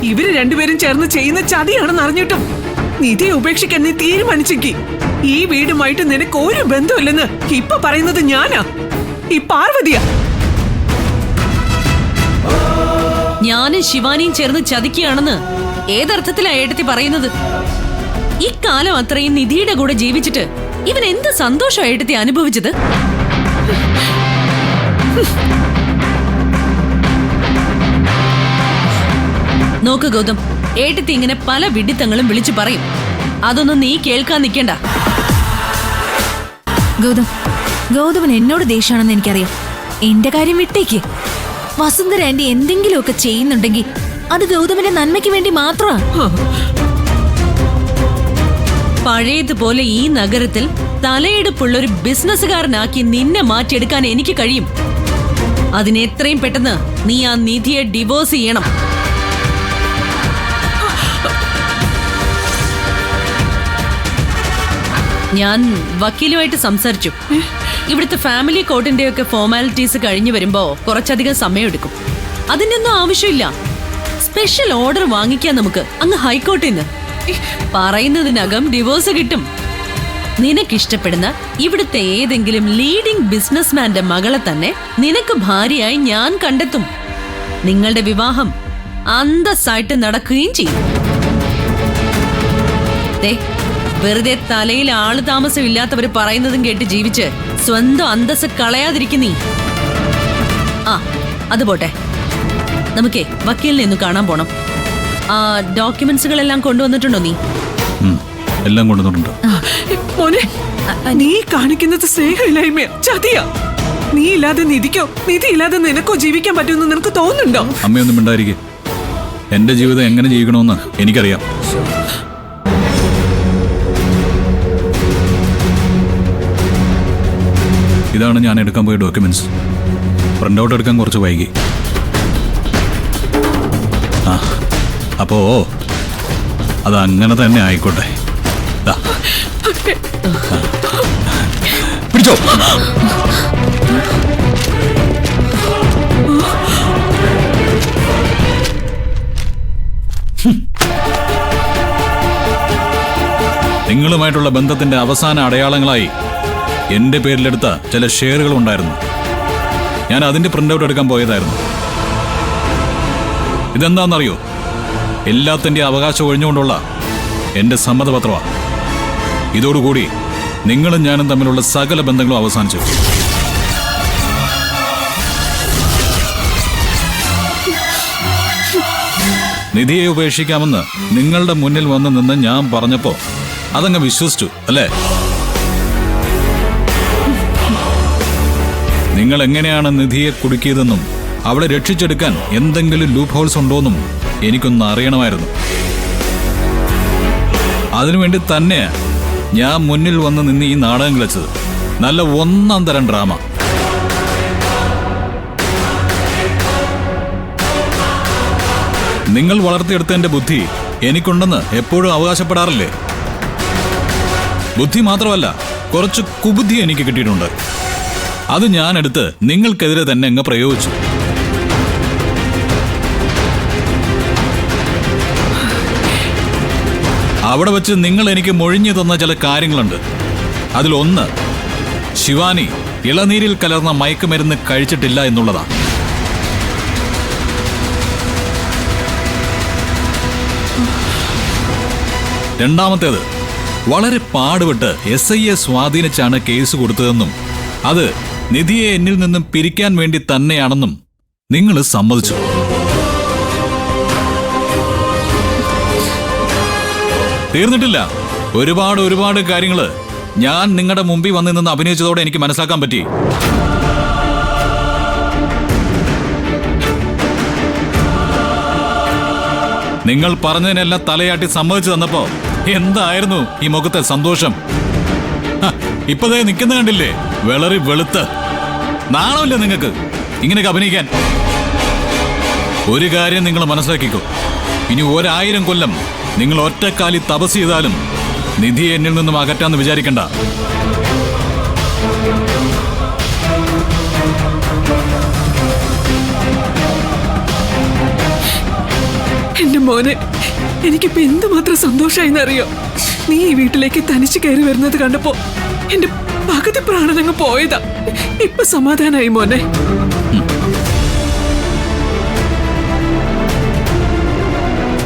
ഇവര് രണ്ടുപേരും ചേർന്ന് ചെയ്യുന്ന ചതിയാണെന്ന് അറിഞ്ഞിട്ടും നിധിയെ ഉപേക്ഷിക്കാൻ നീ തീരുമാനിച്ചെങ്കിൽ ഈ വീടുമായിട്ട് നിനക്ക് ഒരു ബന്ധമില്ലെന്ന് ഇപ്പൊ പറയുന്നത് ഞാനാ, ഈ പാർവതിയാ. ഞാനും ശിവാനിയും ചേർന്ന് ചതിക്കുകയാണെന്ന് ഏതർത്ഥത്തിലാ ഏട്ടത്തി പറയുന്നത്? ഇക്കാലം അത്രയും നിധിയുടെ കൂടെ ജീവിച്ചിട്ട് ഇവൻ എന്ത് സന്തോഷം ഏട്ടത്തി അനുഭവിച്ചത്? നോക്ക് ഗൗതം, ഏട്ടത്തി ഇങ്ങനെ പല വിഡിത്തങ്ങളും വിളിച്ചു പറയും. അതൊന്നും നീ കേൾക്കാൻ നിൽക്കണ്ട. ഗൗതമൻ എന്നോട് ദേഷ്യാണെന്ന് എനിക്കറിയാം. എന്റെ കാര്യം വിട്ടേക്ക്. വസുന്ധര ആന്റി എന്തെങ്കിലുമൊക്കെ ചെയ്യുന്നുണ്ടെങ്കിൽ അത് ഗൗതമന്റെ നന്മയ്ക്ക് വേണ്ടി മാത്രമാ. പഴയതുപോലെ ഈ നഗരത്തിൽ തലയെടുപ്പുള്ളൊരു ബിസിനസ്സുകാരനാക്കി നിന്നെ മാറ്റിയെടുക്കാൻ എനിക്ക് കഴിയും. അതിന് എത്രയും പെട്ടെന്ന് നീ ആ നിധിയെ ഡിവോഴ്സ് ചെയ്യണം. ഞാൻ വക്കീലുമായിട്ട് സംസാരിച്ചു. ഇവിടുത്തെ ഫാമിലി കോർട്ടിന്റെയൊക്കെ ഫോർമാലിറ്റീസ് കഴിഞ്ഞു വരുമ്പോ കുറച്ചധികം സമയമെടുക്കും. അതിന്റെ ഒന്നും ആവശ്യമില്ല. സ്പെഷ്യൽ ഓർഡർ വാങ്ങിക്കാൻ നമുക്ക് അങ്ങ് ഹൈക്കോർട്ടിൽ നിന്ന്. പറയുന്നതിനകം ഡിവോഴ്സ് കിട്ടും. നിനക്കിഷ്ടപ്പെടുന്ന ഇവിടുത്തെ ഏതെങ്കിലും ലീഡിംഗ് ബിസിനസ്മാന്റെ മകളെ തന്നെ നിനക്ക് ഭാര്യയായി ഞാൻ കണ്ടെത്തും. നിങ്ങളുടെ വിവാഹം അന്തസ്സായിട്ട് നടക്കുകയും ചെയ്യും. വെറുതെ തലയിൽ ആള് താമസം ഇല്ലാത്തവര് പറയുന്നതും കേട്ട് ജീവിച്ച് സ്വന്തം അന്തസ് കളയാതിരിക്കുന്നീ. ആ അത് പോട്ടെ, നമുക്കേ വക്കീലിനെ ഒന്ന് കാണാൻ പോണം. ആ ഡോക്യുമെന്റ്സുകളെല്ലാം കൊണ്ടുവന്നിട്ടുണ്ടോ നീ? എല്ലാം കൊണ്ടുവന്നിട്ടുണ്ട്. മോനെ, നീ കാണിക്കുന്നത് സ്നേഹമില്ലായ്മയാ, ചതിയാ. നീ ഇല്ലാതെ നിധിക്കോ നിധി ഇല്ലാതെ നിനക്കോ ജീവിക്കാൻ പറ്റുമെന്ന് നിനക്ക് തോന്നുന്നുണ്ടോ? അമ്മയൊന്നും മിണ്ടായിരിക്കെ. എന്റെ ജീവിതം എങ്ങനെ ജീവിക്കണമെന്ന് എനിക്കറിയാം. ഇതാണ് ഞാൻ എടുക്കാൻ പോയ ഡോക്യുമെന്റ്സ്. പ്രിന്റ് ഔട്ട് എടുക്കാൻ കുറച്ച് വൈകി. അപ്പോ അത് അങ്ങനെ തന്നെ ആയിക്കോട്ടെ. പിടിച്ചോ. നിങ്ങളുമായിട്ടുള്ള ബന്ധത്തിന്റെ അവസാന അടയാളങ്ങളായി എന്റെ പേരിലെടുത്ത ചില ഷെയറുകൾ ഉണ്ടായിരുന്നു. ഞാൻ അതിന്റെ പ്രിന്റ് ഔട്ട് എടുക്കാൻ പോയതായിരുന്നു. ഇതെന്താണെന്നറിയോ? എല്ലാത്തിന്റെ അവകാശം ഒഴിഞ്ഞുകൊണ്ടുള്ള എന്റെ സമ്മതപത്രമാണ്. ഇതോടുകൂടി നിങ്ങളും ഞാനും തമ്മിലുള്ള സകല ബന്ധങ്ങളും അവസാനിച്ചു. നിധിയെ ഉപേക്ഷിക്കാമെന്ന് നിങ്ങളുടെ മുന്നിൽ വന്ന് നിന്ന് ഞാൻ പറഞ്ഞപ്പോ അതങ്ങ് വിശ്വസിച്ചു അല്ലേ? നിങ്ങൾ എങ്ങനെയാണ് നിധിയെ കുടുക്കിയതെന്നും അവളെ രക്ഷിച്ചെടുക്കാൻ എന്തെങ്കിലും ലൂപ്പ് ഹോൾസ് ഉണ്ടോന്നും എനിക്കൊന്ന് അറിയണമായിരുന്നു. അതിനുവേണ്ടി തന്നെ ഞാൻ മുന്നിൽ വന്ന് നിന്ന് ഈ നാടകം കളിച്ചത്. നല്ല ഒന്നാം തരം ഡ്രാമ. നിങ്ങൾ വളർത്തിയെടുത്തതിന്റെ ബുദ്ധി എനിക്കുണ്ടെന്ന് എപ്പോഴും അവകാശപ്പെടാറില്ലേ? ബുദ്ധി മാത്രമല്ല, കുറച്ച് കുബുദ്ധി എനിക്ക് കിട്ടിയിട്ടുണ്ട്. അത് ഞാനെടുത്ത് നിങ്ങൾക്കെതിരെ തന്നെ അങ്ങ് പ്രയോഗിച്ചു. അവിടെ വെച്ച് നിങ്ങൾ എനിക്ക് മൊഴിഞ്ഞു തന്ന ചില കാര്യങ്ങളുണ്ട്. അതിലൊന്ന്, ശിവാനി ഇളനീരിൽ കലർന്ന മയക്കുമരുന്ന് കഴിച്ചിട്ടില്ല എന്നുള്ളതാണ്. രണ്ടാമത്തേത്, വളരെ പാടുപെട്ട് SIയെ സ്വാധീനിച്ചാണ് കേസ് കൊടുത്തതെന്നും അത് നിധിയെ എന്നിൽ നിന്നും പിരിക്കാൻ വേണ്ടി തന്നെയാണെന്നും നിങ്ങൾ സമ്മതിച്ചു. തീർന്നിട്ടില്ല. ഒരുപാട് കാര്യങ്ങള് ഞാൻ നിങ്ങളുടെ മുമ്പിൽ വന്നു നിന്ന് അഭിനയിച്ചതോടെ എനിക്ക് മനസ്സിലാക്കാൻ പറ്റി. നിങ്ങൾ പറഞ്ഞതിനെല്ലാം തലയാട്ടി സമ്മതിച്ചു തന്നപ്പോ എന്തായിരുന്നു ഈ മുഖത്തെ സന്തോഷം? ഇപ്പതേ നിൽക്കുന്ന കണ്ടില്ലേ, വെളറി വെളുത്ത്. നാണമില്ലേ നിങ്ങൾക്ക് ഇങ്ങനെയൊക്കെ അഭിനയിക്കാൻ? ഒരു കാര്യം നിങ്ങൾ മനസ്സിലാക്കിക്കോ, ഇനി 1000 കൊല്ലം നിങ്ങൾ ഒറ്റക്കാലി തപസ് ചെയ്താലും നിധിയെ എന്നിൽ നിന്നും അകറ്റാന്ന് വിചാരിക്കണ്ട. എന്റെ എന്റെ മോനെ, എനിക്കിപ്പോ എന്തുമാത്രം സന്തോഷായിന്നറിയോ. നീ ഈ വീട്ടിലേക്ക് തനിച്ച് കയറി വരുന്നത് കണ്ടപ്പോ എന്റെ പകുതി പ്രാണനങ്ങ് പോയതാ. ഇപ്പൊ സമാധാനായി മോനെ.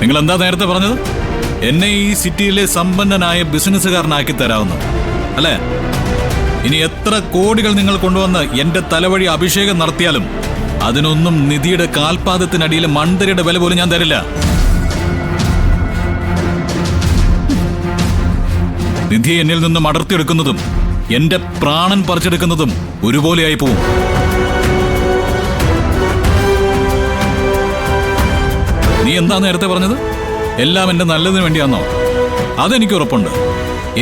നിങ്ങൾ എന്താ നേരത്തെ പറഞ്ഞത്? എന്നെ ഈ സിറ്റിയിലെ സമ്പന്നനായ ബിസിനസ്സുകാരനാക്കി തരാവുന്നു അല്ലേ? ഇനി എത്ര കോടികൾ നിങ്ങൾ കൊണ്ടുവന്ന് എന്റെ തലവഴി അഭിഷേകം നടത്തിയാലും അതിനൊന്നും നിധിയുടെ കാൽപാദത്തിനടിയിലെ മൺതരിയുടെ വില പോലും ഞാൻ തരില്ല. നിധിയെ എന്നിൽ നിന്നും അടർത്തിയെടുക്കുന്നതും എന്റെ പ്രാണൻ പറിച്ചെടുക്കുന്നതും ഒരുപോലെയായി പോവും. നീ എന്താ നേരത്തെ പറഞ്ഞത്? എല്ലാം എന്റെ നല്ലതിന് വേണ്ടിയാണോ? അതെനിക്ക് ഉറപ്പുണ്ട്.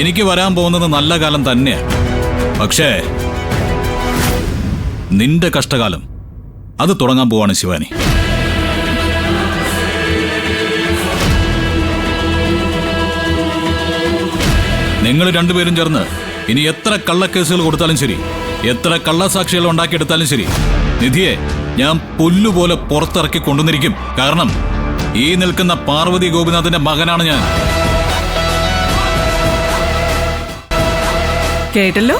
എനിക്ക് വരാൻ പോകുന്നത് നല്ല കാലം തന്നെയാ. പക്ഷേ നിന്റെ കഷ്ടകാലം അത് തുടങ്ങാൻ പോവാണ് ശിവാനി. നിങ്ങൾ രണ്ടുപേരും ചേർന്ന് ഇനി എത്ര കള്ളക്കേസുകൾ കൊടുത്താലും ശരി, എത്ര കള്ളസാക്ഷികൾ ഉണ്ടാക്കിയെടുത്താലും ശരി, നിധിയെ ഞാൻ പുല്ലുപോലെ പുറത്തിറക്കി കൊണ്ടുവന്നിരിക്കും. കാരണം ഈ നിൽക്കുന്ന പാർവതി ഗോപിനാഥിന്റെ മകനാണ് ഞാൻ. കേട്ടല്ലോ,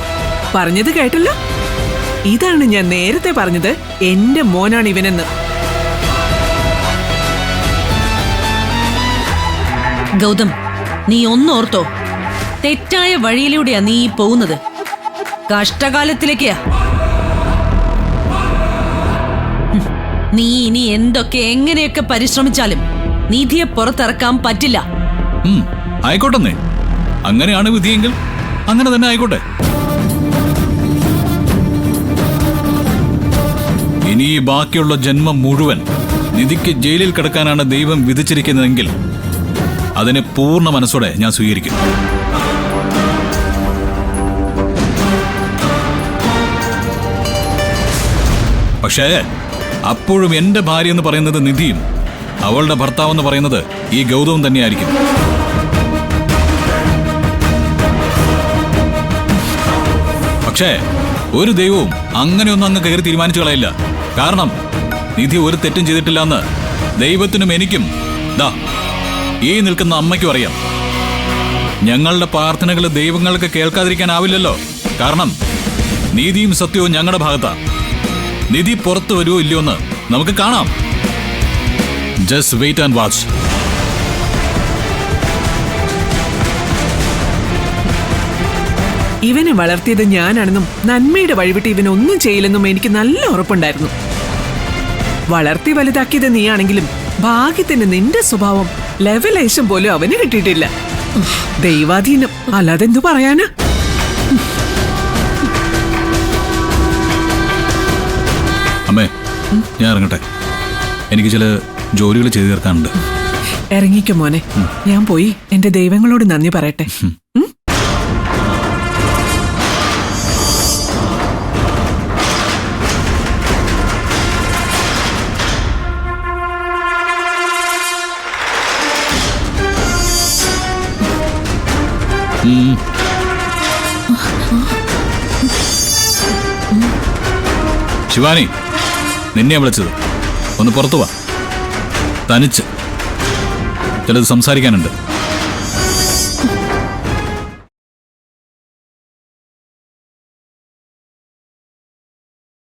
പറഞ്ഞത് കേട്ടല്ലോ. ഇതാണ് ഞാൻ നേരത്തെ പറഞ്ഞത്, എന്റെ മോനാണ് ഇവനെന്ന്. ഗൗതം, നീ ഒന്നോർത്തോ, തെറ്റായ വഴിയിലൂടെയാ നീ പോകുന്നത്. കഷ്ടകാലത്തിലേക്കാ. നീ ഇനി എന്തൊക്കെ എങ്ങനെയൊക്കെ പരിശ്രമിച്ചാലും നിധിയെ പുറത്തിറക്കാൻ പറ്റില്ല. ആയിക്കോട്ടെന്നേ, അങ്ങനെയാണ് വിധിയെങ്കിൽ അങ്ങനെ തന്നെ ആയിക്കോട്ടെ. ഇനി ഈ ബാക്കിയുള്ള ജന്മം മുഴുവൻ നിധിക്ക് ജയിലിൽ കിടക്കാനാണ് ദൈവം വിധിച്ചിരിക്കുന്നതെങ്കിൽ അതിനെ പൂർണ്ണ മനസ്സോടെ ഞാൻ സ്വീകരിക്കും. പക്ഷേ അപ്പോഴും എന്റെ ഭാര്യ എന്ന് പറയുന്നത് നിധിയും അവളുടെ ഭർത്താവ് എന്ന് പറയുന്നത് ഈ ഗൗതവും തന്നെയായിരിക്കും. പക്ഷേ ഒരു ദൈവവും അങ്ങനെയൊന്നും അങ്ങ് കയറി തീരുമാനിച്ചു കളയില്ല. കാരണം നിധി ഒരു തെറ്റും ചെയ്തിട്ടില്ല എന്ന് ദൈവത്തിനും എനിക്കും ദാ ഈ നിൽക്കുന്ന അമ്മയ്ക്കും അറിയാം. ഞങ്ങളുടെ പ്രാർത്ഥനകൾ ദൈവങ്ങൾക്ക് കേൾക്കാതിരിക്കാനാവില്ലല്ലോ. കാരണം നീതിയും സത്യവും ഞങ്ങളുടെ ഭാഗത്താ. നിധി പുറത്തു വരുമോ ഇല്ലയോ എന്ന് നമുക്ക് കാണാം. Just wait and watch. ഇവനെ വളർത്തിയത് ഞാനാണെന്നും നന്മയുടെ വഴിവിട്ട് ഇവനൊന്നും ചെയ്യില്ലെന്നും എനിക്ക് നല്ല ഉറപ്പുണ്ടായിരുന്നു. വളർത്തി വലുതാക്കിയത് നീയാണെങ്കിലും ഭാഗ്യത്തിന് നിന്റെ സ്വഭാവം ലെവലേശം പോലും അവന് കിട്ടിയിട്ടില്ല. ദൈവാധീനം, അല്ലാതെന്തു പറയാനാ. അമ്മേ, ഞാൻ ഇറങ്ങട്ടെ. എനിക്ക് ചില ജോലികൾ ചെയ്തു തീർക്കാനുണ്ട്. ഇറങ്ങിക്കോ മോനെ, ഞാൻ പോയി എന്റെ ദൈവങ്ങളോട് നന്ദി പറയട്ടെ. ശിവാനി, നിന്നെ വിളിച്ചത്. ഒന്ന് പുറത്തു വാ, തനിച്ച് ചിലത് സംസാരിക്കാനുണ്ട്.